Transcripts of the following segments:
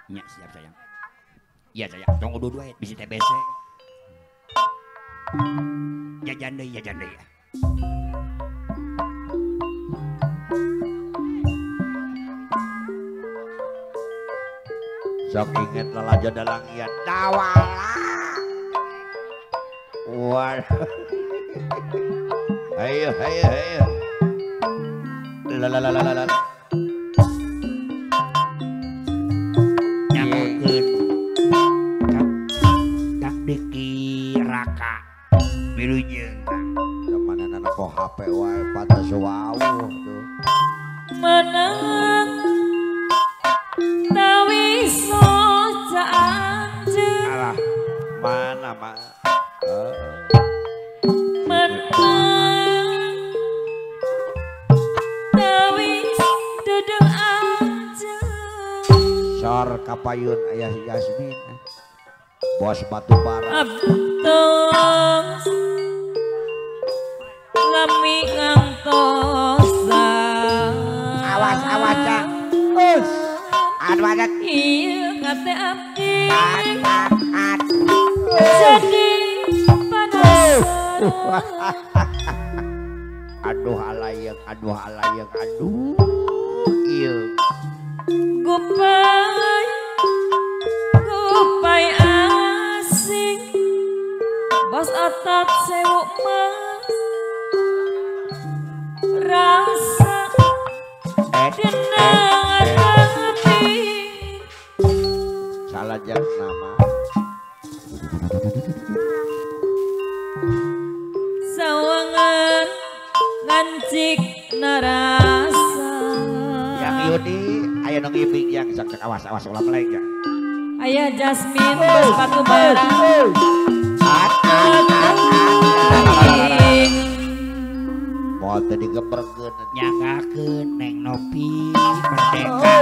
Nya siap sayang. Iya sayang, tunggu dulu duit bisi TBC. Jajan deui ya. Sok inget lalajo dalangian dawala. Wah. Ayo. La. Nyamukeun. Tak deki raka. Milujeun. Kemana po HP wae pada suwawuh tuh. Menang tawi soca anjeun. Alah, mana mak? Menang tawi duduk anjeun. Sor kapayun ayah Yasmin. Bos batu bara. Abdos lami ngantosa. Awas Cak. Aduh. Iya kate abdi At. jadi panas. Aduh alayang. Iya. Gupai asing bos otot sewuk mas rasa denangan hati Salah jak nama. sawangan ngancik narasa. Yang Yudi aya nu ngibing yang sok awas ulah meleng ya. Ayah Jasmine bos batu bara. Moal teh digeberkeun. Nyanggakeun Neng Nopi merdeka.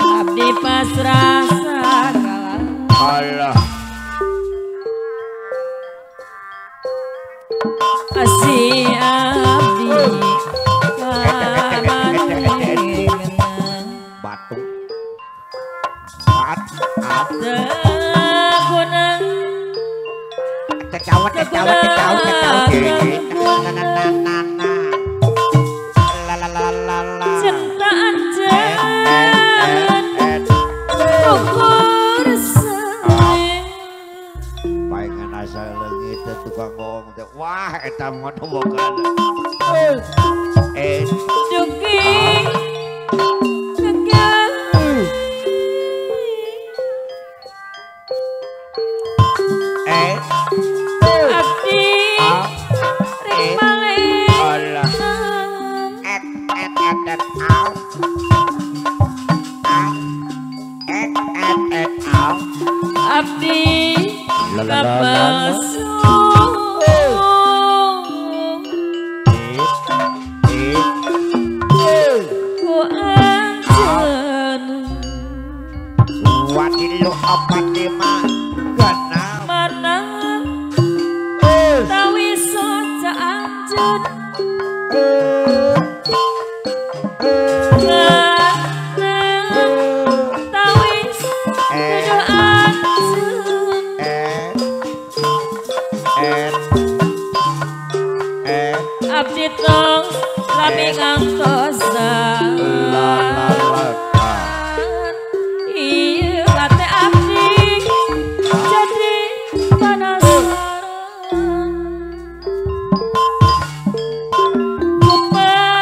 Abdi pasrah sakala. Allah. Asih abdi Batu. Tegunang Kecawat. cinta anjen ukur sering. Paengan asa leungit teh tukang ngomong teh. Wah eta mah bogan. Dugi abdi ring malih abdi kapasung ku anjeun Wadilu 45 genap. mana tawi soca anjeun tawis kudu anjeun abdi tong lami ngangtosa. Iya kate abdi jadi penasaran. Kupai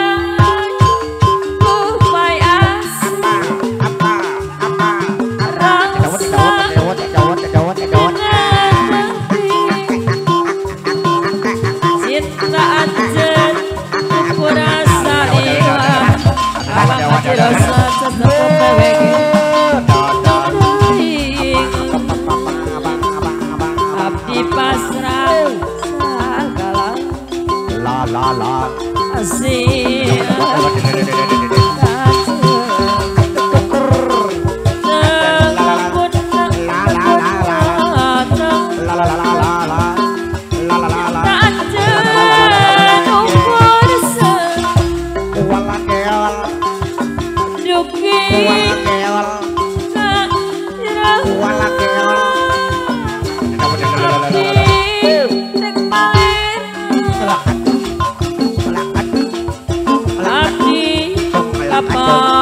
apa